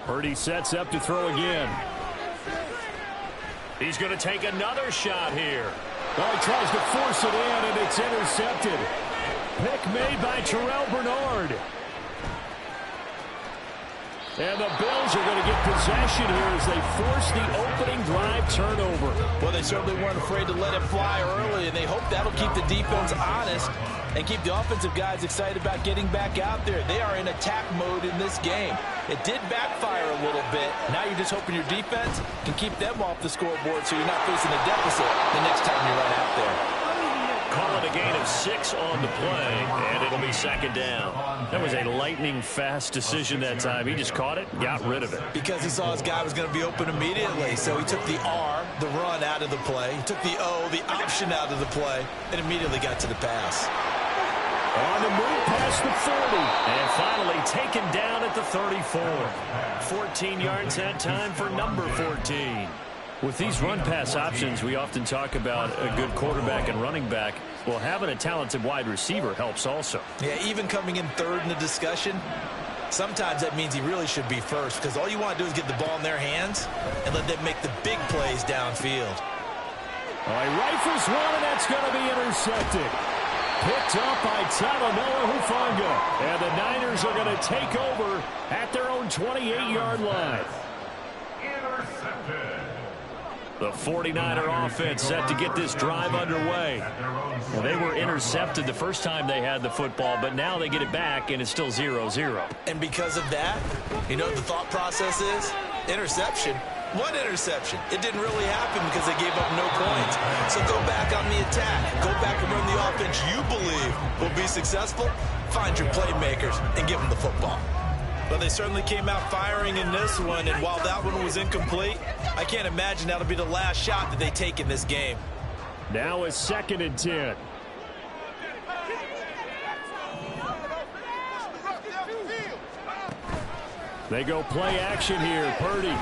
Purdy sets up to throw again. He's going to take another shot here. Well, he tries to force it in, and it's intercepted. Pick made by Terrell Bernard. And the Bills are going to get possession here as they force the opening drive turnover. Well, they certainly weren't afraid to let it fly early, and they hope that'll keep the defense honest and keep the offensive guys excited about getting back out there. They are in attack mode in this game. It did backfire a little bit. Now you're just hoping your defense can keep them off the scoreboard so you're not facing a deficit the next time you run out there. Call it a gain of 6 on the play, and it'll be second down. That was a lightning-fast decision that time. He just caught it, got rid of it. Because he saw his guy was going to be open immediately, so he took the R, the run, out of the play. He took the O, the option, out of the play, and immediately got to the pass. On the move past the 40, and finally taken down at the 34. 14 yards that time for number 14. With these run-pass options, we often talk about a good quarterback and running back. Well, having a talented wide receiver helps also. Yeah, even coming in third in the discussion, sometimes that means he really should be first, because all you want to do is get the ball in their hands and let them make the big plays downfield. All right, rifles one, and that's going to be intercepted. Picked up by Talanoa Hufanga. And the Niners are going to take over at their own 28-yard line. Intercepted. The 49er offense set to get this drive underway. Well, they were intercepted the first time they had the football, but now they get it back, and it's still 0-0. And because of that, you know what the thought process is? Interception. One interception. It didn't really happen because they gave up no points. So go back on the attack. Go back and run the offense you believe will be successful. Find your playmakers and give them the football. But they certainly came out firing in this one, and while that one was incomplete, I can't imagine that'll be the last shot that they take in this game. Now it's 2nd and 10. They go play action here. Purdy.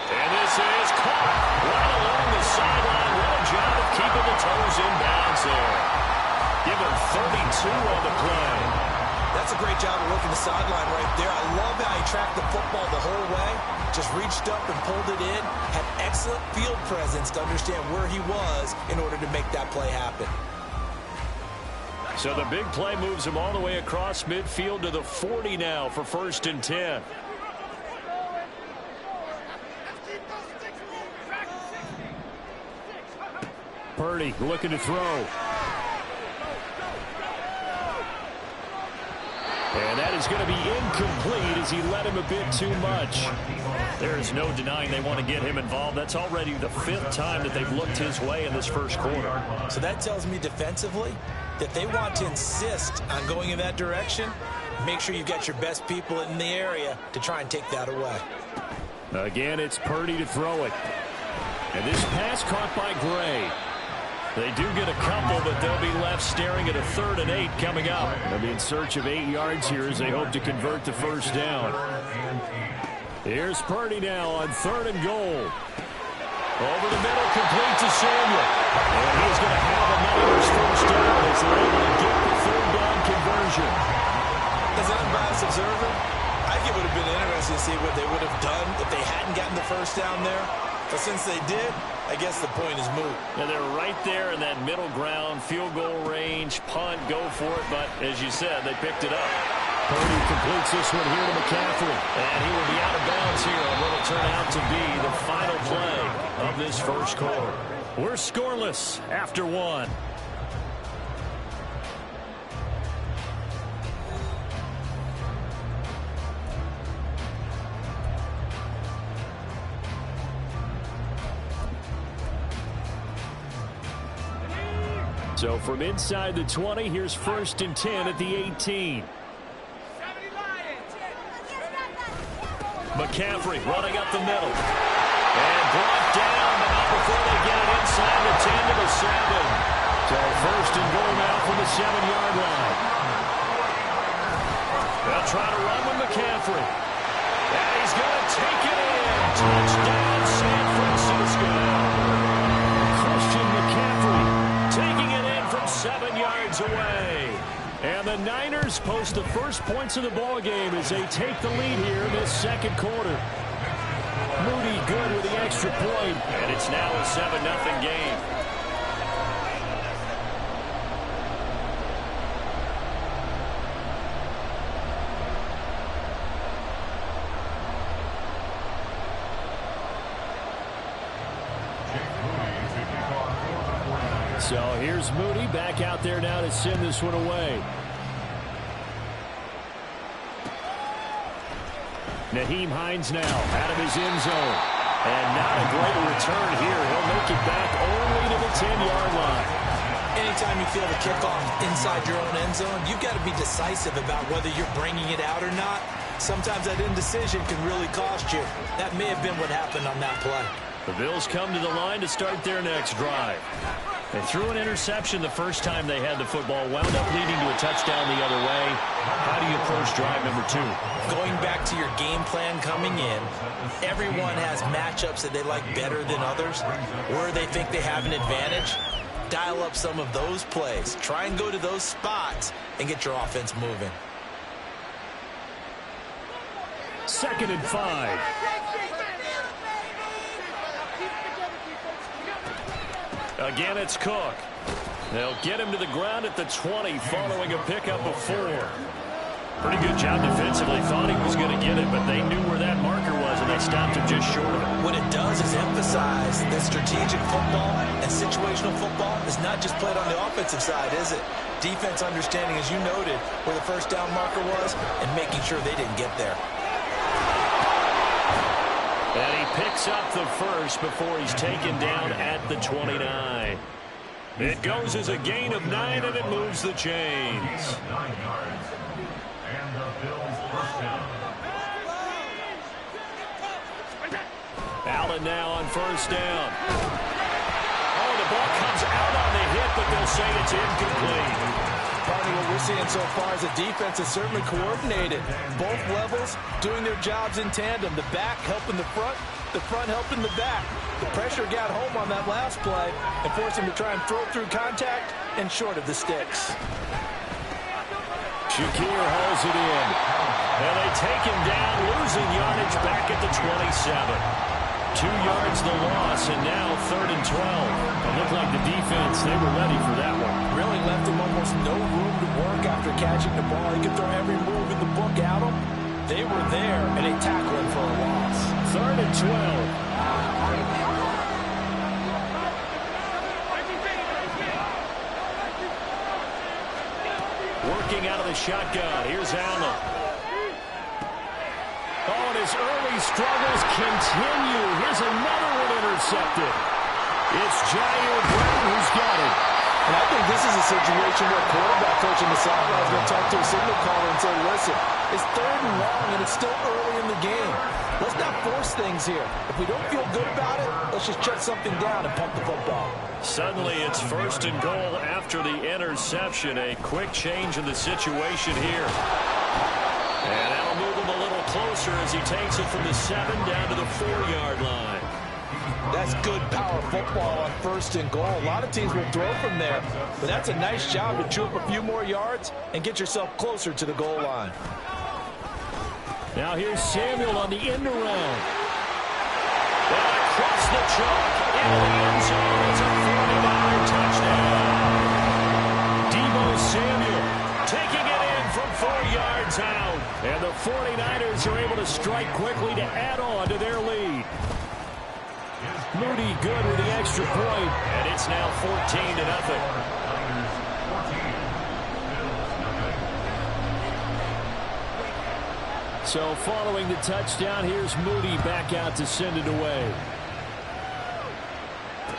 And this is caught right along the sideline. What a job of keeping the toes in bounds there. Give him 32 on the play. That's a great job of working the sideline right there. I love how he tracked the football the whole way. Just reached up and pulled it in. Had excellent field presence to understand where he was in order to make that play happen. So the big play moves him all the way across midfield to the 40 now for 1st and 10. Purdy looking to throw. And that is going to be incomplete as he led him a bit too much. There's no denying they want to get him involved. That's already the 5th time that they've looked his way in this first quarter. So that tells me defensively that they want to insist on going in that direction. Make sure you've got your best people in the area to try and take that away. Again, it's Purdy to throw it. And this pass caught by Gray. They do get a couple, but they'll be left staring at a 3rd and 8 coming up. They'll be in search of 8 yards here as they hope to convert the first down. Here's Purdy now on 3rd and goal. Over the middle, complete to Samuel. And he's going to have a Niners first down as they're able to get the 3rd down conversion. As an unbiased observer, I think it would have been interesting to see what they would have done if they hadn't gotten the first down there. But since they did, I guess the point is moot. And they're right there in that middle ground, field goal range, punt, go for it. But as you said, they picked it up. Purdy completes this one here to McCaffrey. And he will be out of bounds here on what will turn out to be the final play of this first quarter. We're scoreless after 1. So from inside the 20, here's 1st and 10 at the 18. McCaffrey running up the middle. And brought down, but not before they get it inside the 10 to the 7. So 1st and goal now from the 7-yard line. They'll try to run with McCaffrey. And he's going to take it in. Touchdown, San Francisco. Christian McCaffrey taking it in from 7 yards away. And the Niners post the first points of the ball game as they take the lead here in this second quarter. Moody good with the extra point, and it's now a 7-0 game. So here's Moody back out there now to send this one away. Nyheim Hines now out of his end zone. And not a great return here. He'll make it back only to the 10-yard line. Anytime you feel the kickoff inside your own end zone, you've got to be decisive about whether you're bringing it out or not. Sometimes that indecision can really cost you. That may have been what happened on that play. The Bills come to the line to start their next drive. They threw an interception the first time they had the football, wound up leading to a touchdown the other way. How do you approach drive number 2? Going back to your game plan coming in, everyone has matchups that they like better than others, where they think they have an advantage. Dial up some of those plays. Try and go to those spots and get your offense moving. 2nd and 5. Again, it's Cook. They'll get him to the ground at the 20 following a pickup of 4. Pretty good job defensively. Thought he was going to get it, but they knew where that marker was, and they stopped him just short of it. What it does is emphasize that strategic football and situational football is not just played on the offensive side, is it? Defense understanding, as you noted, where the first down marker was and making sure they didn't get there. And he picks up the first before he's taken down at the 29. It goes as a gain of 9, and it moves the chains. Allen now on first down. Oh, the ball comes out on the hit, but they'll say it's incomplete. Partly what we're seeing so far is the defense is certainly coordinated. Both levels doing their jobs in tandem. The back helping the front helping the back. The pressure got home on that last play and forced him to try and throw through contact and short of the sticks. Shakir hauls it in. And they take him down, losing yardage back at the 27. 2 yards the loss, and now 3rd and 12. It looked like the defense, they were ready for that one. Really left him almost no room to work after catching the ball. He could throw every move in the book at him. They were there, and they tackled him for a loss. 3rd and 12. Working out of the shotgun. Here's Allen. Oh, and his early struggles continue. Here's another one intercepted. It's Jair Brown who's got it. And I think this is a situation where quarterback coach in the sideline is going to talk to a signal caller and say, listen, it's 3rd and long, and it's still early in the game. Let's not force things here. If we don't feel good about it, let's just shut something down and pump the football. Suddenly, it's 1st and goal after the interception. A quick change in the situation here. And that'll move him a little closer as he takes it from the 7 down to the 4-yard line. That's good power football on 1st and goal. A lot of teams will throw from there, but that's a nice job to chew up a few more yards and get yourself closer to the goal line. Now here's Samuel on the end around. And across the chalk into the end zone. It's a 49 touchdown. Deebo Samuel taking it in from 4 yards out. And the 49ers are able to strike quickly to add on to their lead. Moody good with the extra point, and it's now 14-0. So following the touchdown, here's Moody back out to send it away.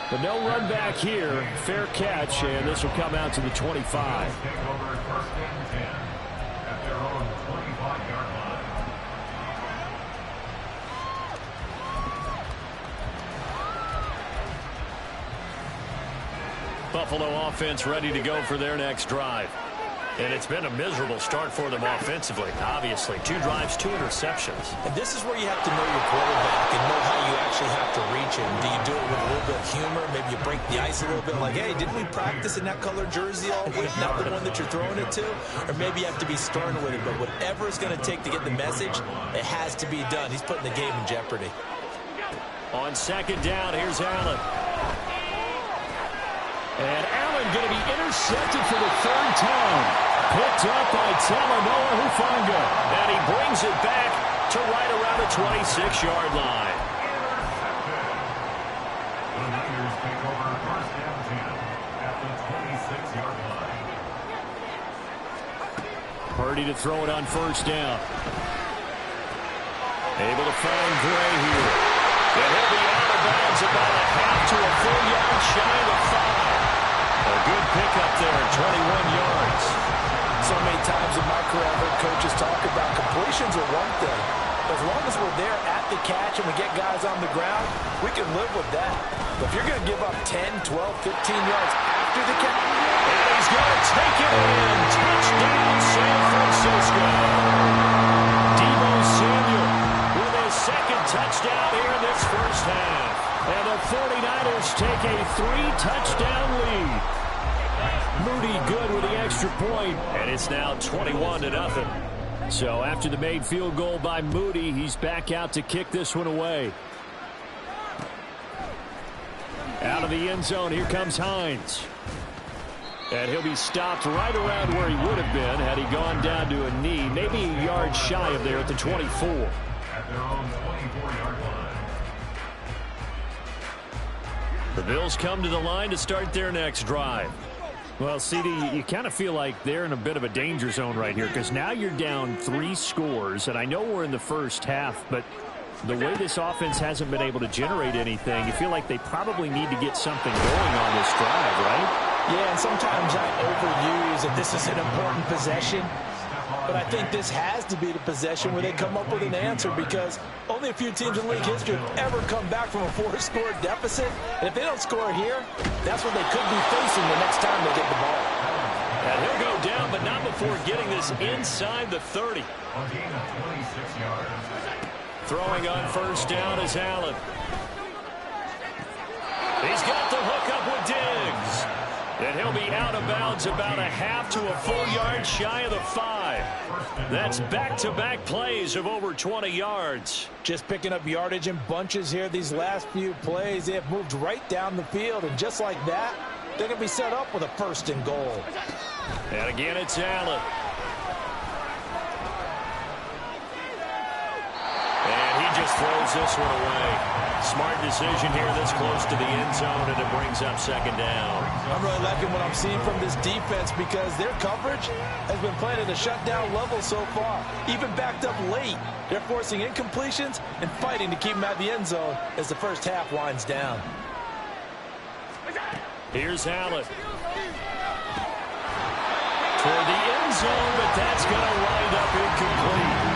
But no run back here. Fair catch, and this will come out to the 25. Buffalo offense ready to go for their next drive. And it's been a miserable start for them offensively, obviously. 2 drives, 2 interceptions. And this is where you have to know your quarterback and know how you actually have to reach him. Do you do it with a little bit of humor? Maybe you break the ice a little bit like, hey, didn't we practice in that color jersey all week, not the one that you're throwing it to? Or maybe you have to be stern with it. But whatever it's going to take to get the message, it has to be done. He's putting the game in jeopardy. On second down, here's Allen. And Allen going to be intercepted for the 3rd time. Picked up by Talanoa Hufanga. And he brings it back to right around the 26-yard line. The Niners take over first down 10 at the 26-yard line. Purdy to throw it on first down. Able to find Gray here. And he'll be out of bounds about a half to a full yard shy of the 5. A good pickup there, 21 yards. So many times in my career, I've heard coaches talk about completions are one thing. As long as we're there at the catch and we get guys on the ground, we can live with that. But if you're going to give up 10, 12, 15 yards after the catch, and he's going to take it in. Touchdown, San Francisco. Deebo Samuel with his 2nd touchdown here in this first half. And the 49ers take a 3-touchdown lead. Moody good with the extra point, and it's now 21-0. So after the made field goal by Moody, he's back out to kick this one away. Out of the end zone, here comes Hines. And he'll be stopped right around where he would have been had he gone down to a knee, maybe a yard shy of there at the 24. At their own 24-yard line. The Bills come to the line to start their next drive. Well, CD, you kind of feel like they're in a bit of a danger zone right here because now you're down 3 scores, and I know we're in the first half, but the way this offense hasn't been able to generate anything, you feel like they probably need to get something going on this drive, right? yeah, and sometimes I overuse that this is an important possession. But I think this has to be the possession where they come up with an answer because only a few teams in league history have ever come back from a 4-score deficit. And if they don't score here, that's what they could be facing the next time they get the ball. And he'll go down, but not before getting this inside the 30. A gain of 26 yards. Throwing on first down is Allen. He's got the hook up with Diggs. And he'll be out of bounds about a half to a full yard shy of the 5. That's back-to-back plays of over 20 yards. Just picking up yardage in bunches here these last few plays. They have moved right down the field, and just like that, they're going to be set up with a 1st and goal. And again, it's Allen. And he just throws this one away. Smart decision here this close to the end zone, and it brings up 2nd down. I'm really liking what I'm seeing from this defense because their coverage has been playing at a shutdown level so far. Even backed up late, they're forcing incompletions and fighting to keep them at the end zone as the first half winds down. Here's Allen. Toward the end zone, but that's going to wind up incomplete.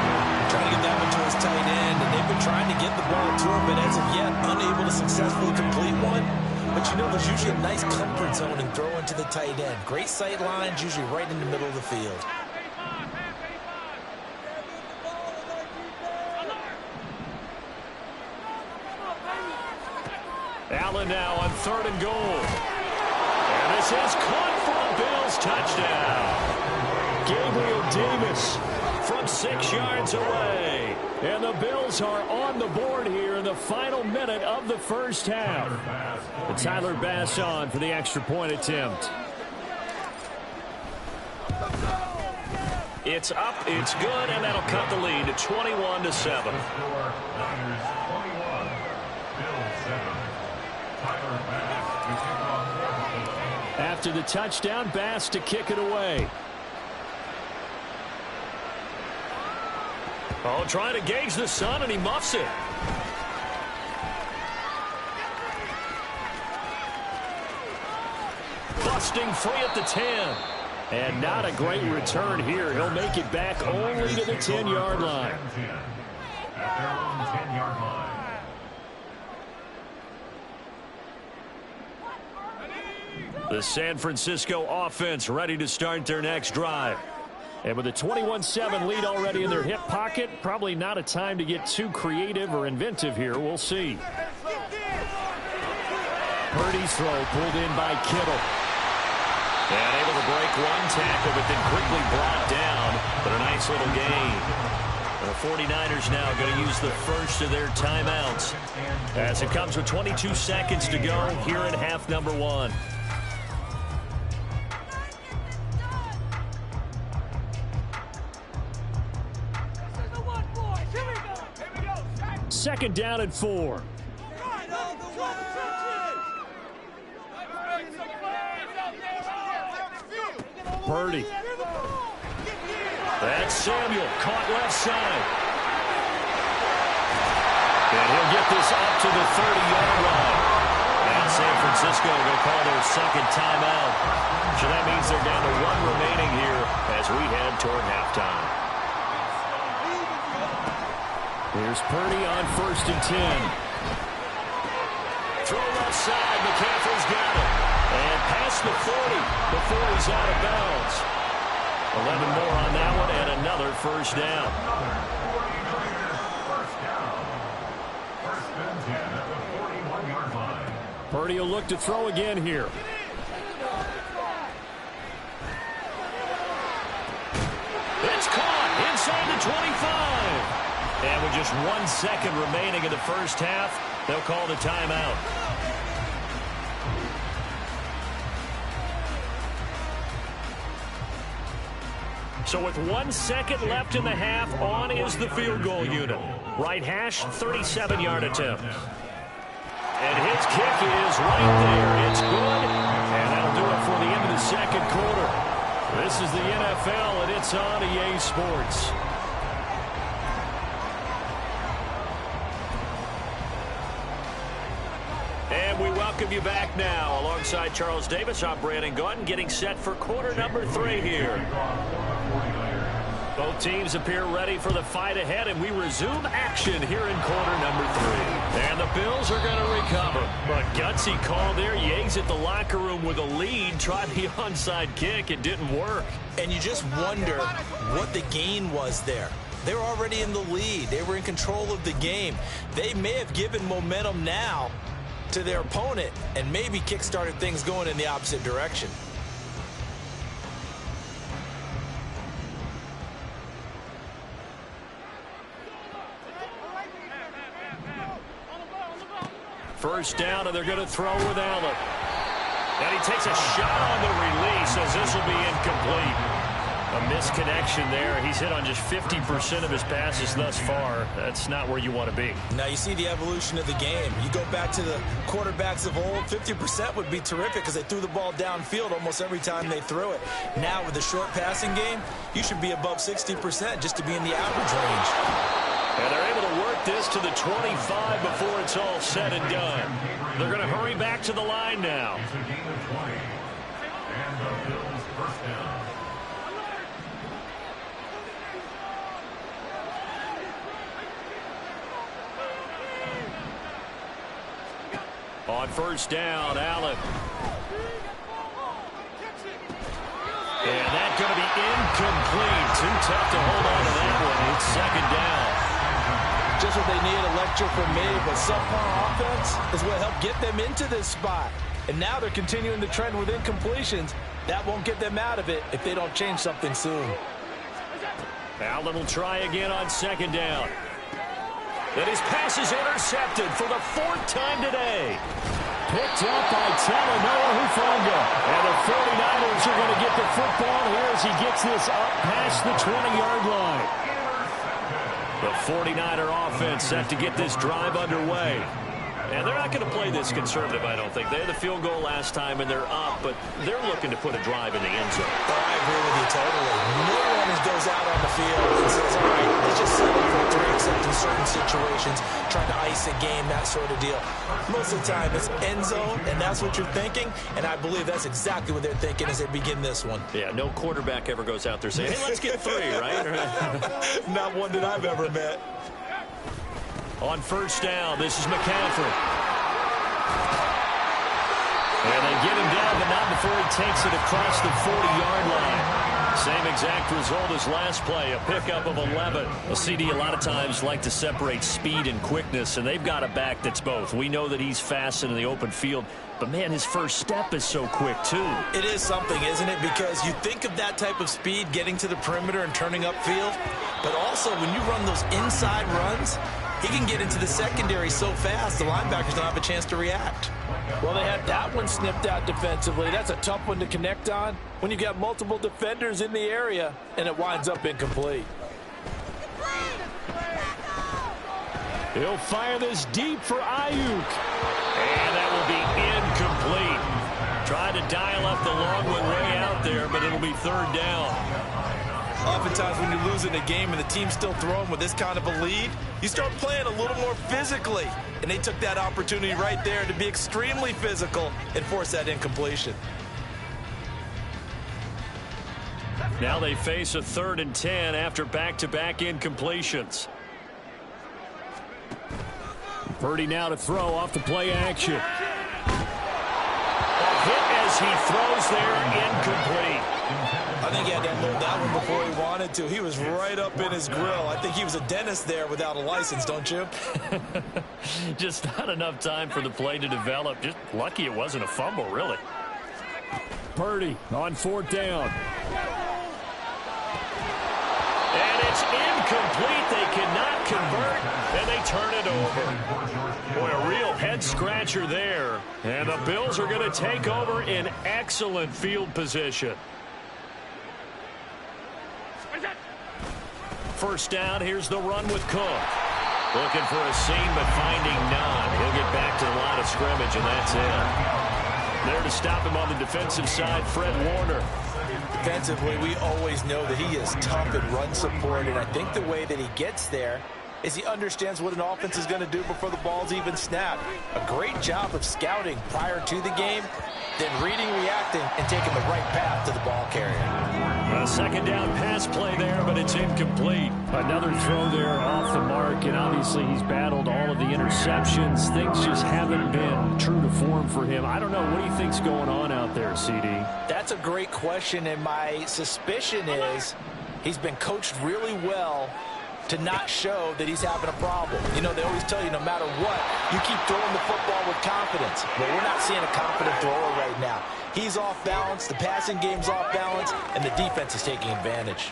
Trying to get that one to his tight end, and they've been trying to get the ball to him, but as of yet, unable to successfully complete one. But you know, there's usually a nice comfort zone in throwing to the tight end. Great sight lines, usually right in the middle of the field. Allen now on 3rd and goal. And this is caught for a Bills touchdown. Gabriel Davis from 6 yards away. And the Bills are on the board here in the final minute of the first half. And Tyler Bass on for the extra point attempt. It's up, it's good, and that'll cut the lead to 21-7. After the touchdown, Bass to kick it away. Oh, trying to gauge the sun, and he muffs it. Busting free at the 10. And not a great return here. He'll make it back only to the 10-yard line. At their own 10-yard line. The San Francisco offense ready to start their next drive. And with a 21-7 lead already in their hip pocket, probably not a time to get too creative or inventive here. We'll see. Purdy's throw pulled in by Kittle. And able to break one tackle, but then quickly brought down. But a nice little gain. The 49ers now going to use the first of their timeouts as it comes with 22 seconds to go here in half number one. Second down and 4. Purdy. That's Samuel, caught left side. And he'll get this up to the 30-yard line. And San Francisco going to call their second timeout. So that means they're down to one remaining here as we head toward halftime. Here's Purdy on 1st and 10. Throw left side, McCaffrey's got it. And past the 40 before he's out of bounds. 11 more on that one and another first down. Purdy will look to throw again here. It's caught inside the 25. And with just 1 second remaining in the first half, they'll call the timeout. So with 1 second left in the half, on is the field goal unit. Right hash, 37-yard attempt. And his kick is right there. It's good. And that'll do it for the end of the second quarter. This is the NFL, and it's on EA Sports. And we welcome you back now. Alongside Charles Davis, I'm Brandon Gaudin, getting set for quarter number 3 here. Both teams appear ready for the fight ahead, and we resume action here in quarter number 3. And the Bills are going to recover. But gutsy call there. Yates at the locker room with a lead. Tried the onside kick. It didn't work. And you just wonder what the gain was there. They were already in the lead. They were in control of the game. They may have given momentum now to their opponent and maybe kick-started things going in the opposite direction. First down, and they're going to throw with Allen. And he takes a shot on the release as this will be incomplete. A misconnection there. He's hit on just 50% of his passes thus far. That's not where you want to be. Now you see the evolution of the game. You go back to the quarterbacks of old, 50% would be terrific because they threw the ball downfield almost every time they threw it. Now with the short passing game, you should be above 60% just to be in the average range. And they're able to work this to the 25 before it's all said and done. They're going to hurry back to the line now. It's a gain of 20. And the Bills first down. On first down, Allen. And that's going to be incomplete. Too tough to hold on to that one. It's second down. Just what they need, a lecture from me, but subpar offense is what helped get them into this spot. And now they're continuing the trend with incompletions. That won't get them out of it if they don't change something soon. Allen will try again on second down. Then his pass is intercepted for the 4th time today. Picked up by Talanoa Hufanga. And the 49ers are going to get the football here as he gets this up past the 20-yard line. The 49er offense set to get this drive underway. And they're not going to play this conservative, I don't think. They had the field goal last time, and they're up, but they're looking to put a drive in the end zone. Oh, I agree with you totally. No one goes out on the field and says, all right, let's just settle for 3, except in certain situations, trying to ice a game, that sort of deal. Most of the time, it's end zone, and that's what you're thinking, and I believe that's exactly what they're thinking as they begin this one. Yeah, no quarterback ever goes out there saying, hey, let's get 3, right? Not one that I've ever met. On first down, this is McCaffrey. And they get him down, but not before he takes it across the 40-yard line. Same exact result as last play, a pickup of 11. Well, CD a lot of times like to separate speed and quickness, and they've got a back that's both. We know that he's fast in the open field, but, man, his first step is so quick, too. It is something, isn't it? Because you think of that type of speed getting to the perimeter and turning upfield, but also when you run those inside runs, he can get into the secondary so fast the linebackers don't have a chance to react. Well, they had that one snipped out defensively. That's a tough one to connect on when you've got multiple defenders in the area, and it winds up incomplete. He'll fire this deep for Ayuk. And that will be incomplete. Trying to dial up the long one way out there, but it'll be third down. Oftentimes when you lose in a game and the team's still throwing with this kind of a lead, you start playing a little more physically. And they took that opportunity right there to be extremely physical and force that incompletion. Now they face a 3rd and 10 after back-to-back incompletions. Purdy now to throw off the play action. A hit as he throws there, incomplete. I think he had to unload that one before he wanted to. He was right up in his grill. I think he was a dentist there without a license, don't you? Just not enough time for the play to develop. Just lucky it wasn't a fumble, really. Purdy on 4th down. And it's incomplete. They cannot convert, and they turn it over. Boy, a real head-scratcher there. And the Bills are going to take over in excellent field position. First down, here's the run with Cook. Looking for a seam, but finding none. He'll get back to the line of scrimmage, and that's it. There to stop him on the defensive side, Fred Warner. Defensively, we always know that he is tough in run support, and I think the way that he gets there is he understands what an offense is going to do before the ball's even snapped. A great job of scouting prior to the game, then reading, reacting, and taking the right path to the ball carrier. A second down pass play there, but it's incomplete. Another throw there off the mark, and obviously he's battled all of the interceptions. Things just haven't been true to form for him. I don't know. What do you think's going on out there, CD? That's a great question, and my suspicion is he's been coached really well to not show that he's having a problem. You know, they always tell you no matter what, you keep throwing the football with confidence. But we're not seeing a confident thrower right now. He's off balance, the passing game's off balance, and the defense is taking advantage.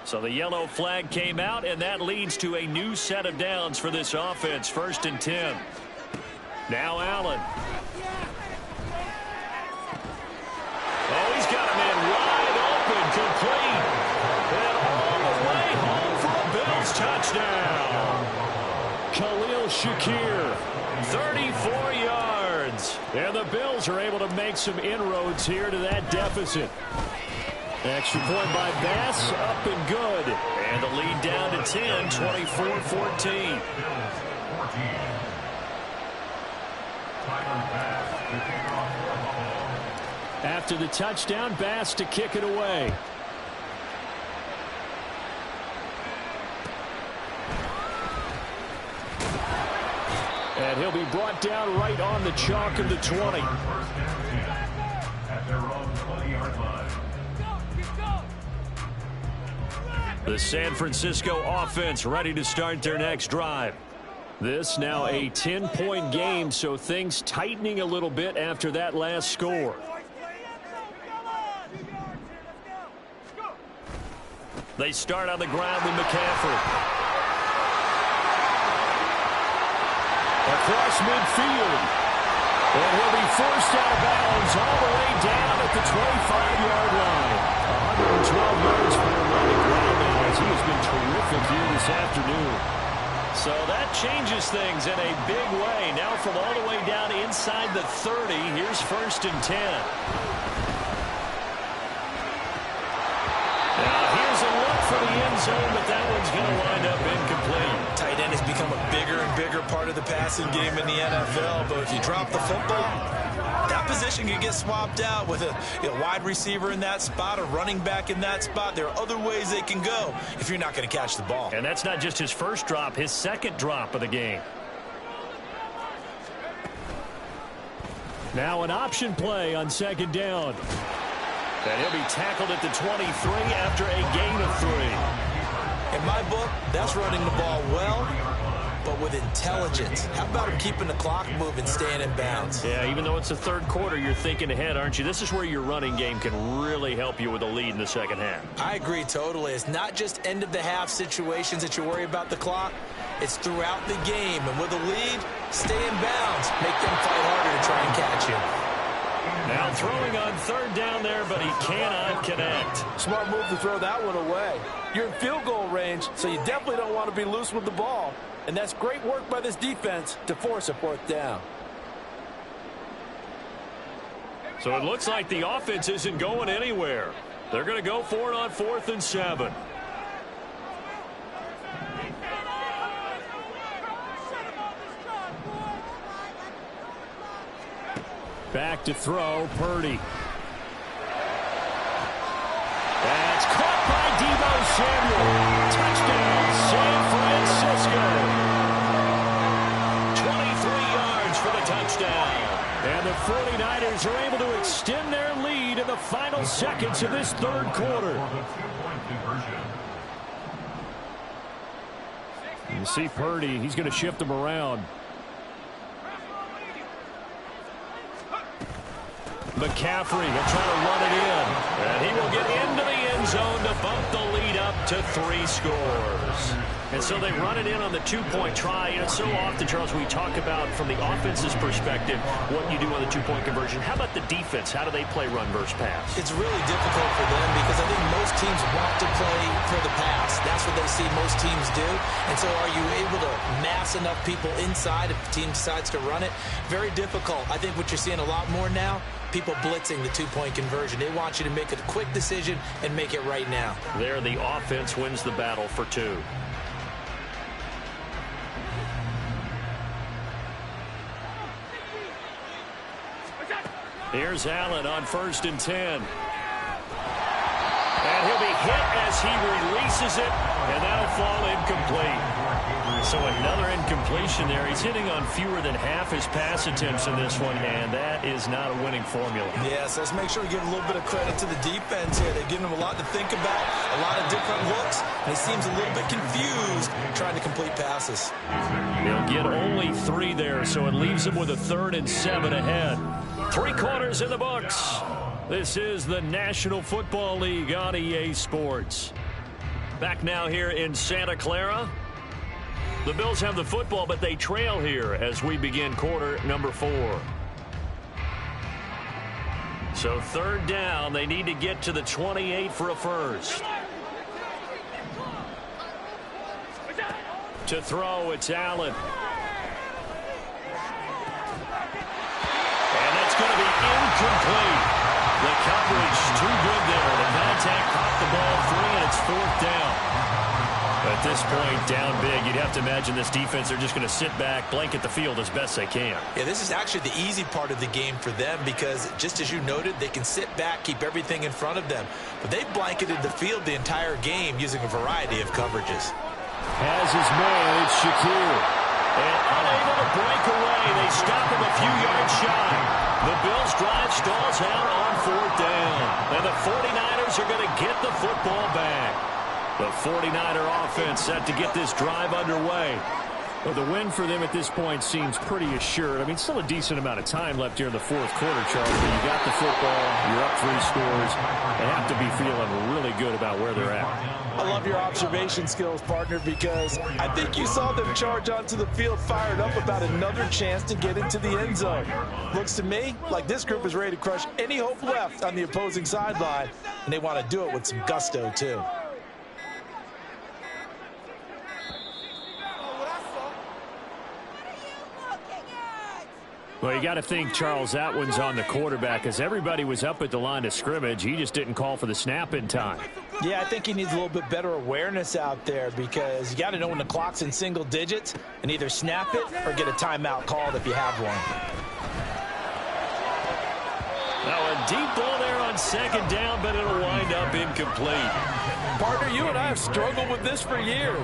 So the yellow flag came out, and that leads to a new set of downs for this offense. 1st and 10. Now Allen. Oh, he's got a man wide open, complete. And all the way home for a Bills touchdown. Khalil Shakir, 34 yards. And the Bills are able to make some inroads here to that deficit. Extra point by Bass, up and good. And the lead down to 10, 24-14. After the touchdown, Bass to kick it away. And he'll be brought down right on the chalk of the 20. At their own 20-yard line. The San Francisco offense ready to start their next drive. This now a 10-point game, so things tightening a little bit after that last score. They start on the ground with McCaffrey. Across midfield. And he'll be forced out of bounds all the way down at the 25-yard line. 112 yards for him on the ground now, as he has been terrific here this afternoon. So that changes things in a big way. Now from all the way down inside the 30, here's 1st and 10. Now here's a look for the end zone, but that one's going to wind up incomplete. Tight end has become a bigger and bigger part of the passing game in the NFL, but if you drop the football, that position can get swapped out with a wide receiver in that spot, a running back in that spot. There are other ways they can go if you're not going to catch the ball. And that's not just his first drop, his second drop of the game. Now an option play on second down. And he'll be tackled at the 23 after a gain of 3. In my book, that's running the ball well, but with intelligence. How about him keeping the clock moving, staying in bounds? Yeah, even though it's the third quarter, you're thinking ahead, aren't you? This is where your running game can really help you with a lead in the second half. I agree totally. It's not just end-of-the-half situations that you worry about the clock. It's throughout the game. And with a lead, stay in bounds. Make them fight harder to try and catch you. Now throwing on third down there, but he cannot connect. Smart move to throw that one away. You're in field goal range, so you definitely don't want to be loose with the ball. And that's great work by this defense to force a fourth down. So it looks like the offense isn't going anywhere. They're going to go for it on 4th and 7. Back to throw, Purdy. That's caught by Deebo Samuel. Touchdown, San Francisco. 23 yards for the touchdown. And the 49ers are able to extend their lead in the final seconds of this third quarter. You see Purdy, he's going to shift them around. McCaffrey will try to run it in. And he will get into the end zone to bump the lead up to 3 scores. And so they run it in on the 2-point try. You know, so often, Charles, we talk about from the offense's perspective what you do on the 2-point conversion. How about the defense? How do they play run versus pass? It's really difficult for them because I think most teams want to play for the pass. That's what they see most teams do. And so are you able to mass enough people inside if the team decides to run it? Very difficult. I think what you're seeing a lot more now, people blitzing the 2-point conversion. They want you to make a quick decision and make it right now. There, the offense wins the battle for 2. Here's Allen on 1st and 10. And he'll be hit as he releases it, and that'll fall incomplete. So another incompletion there. He's hitting on fewer than half his pass attempts in this one, and that is not a winning formula. Yes, let's make sure we give a little bit of credit to the defense here. They've given him a lot to think about, a lot of different looks, and he seems a little bit confused trying to complete passes. He'll get only 3 there, so it leaves him with a 3rd and 7 ahead. 3 quarters in the books. This is the National Football League on EA Sports. Back now here in Santa Clara. The Bills have the football, but they trail here as we begin quarter number 4. So 3rd down, they need to get to the 28 for a first. To throw, it's Allen. And that's going to be incomplete. The coverage too good there. The contact caught the ball free, and it's 4th down. At this point, down big, you'd have to imagine this defense, they're just going to sit back, blanket the field as best they can. Yeah, this is actually the easy part of the game for them because, just as you noted, they can sit back, keep everything in front of them. But they've blanketed the field the entire game using a variety of coverages. Has his man, it's Shakir. And unable to break away, they stop him a few yards shy. The Bills drive stalls out on 4th down. And the 49ers are going to get the football back. The 49er offense set to get this drive underway. Well, the win for them at this point seems pretty assured. I mean, still a decent amount of time left here in the 4th quarter, Charles. But you got the football, you're up 3 scores. They have to be feeling really good about where they're at. I love your observation skills, partner, because I think you saw them charge onto the field fired up about another chance to get into the end zone. Looks to me like this group is ready to crush any hope left on the opposing sideline, and they want to do it with some gusto, too. Well, you got to think, Charles, that one's on the quarterback as everybody was up at the line of scrimmage. He just didn't call for the snap in time. Yeah, I think he needs a little bit better awareness out there because you got to know when the clock's in single digits and either snap it or get a timeout called if you have one. Now a deep ball there on second down, but it'll wind up incomplete. Partner, you and I have struggled with this for years.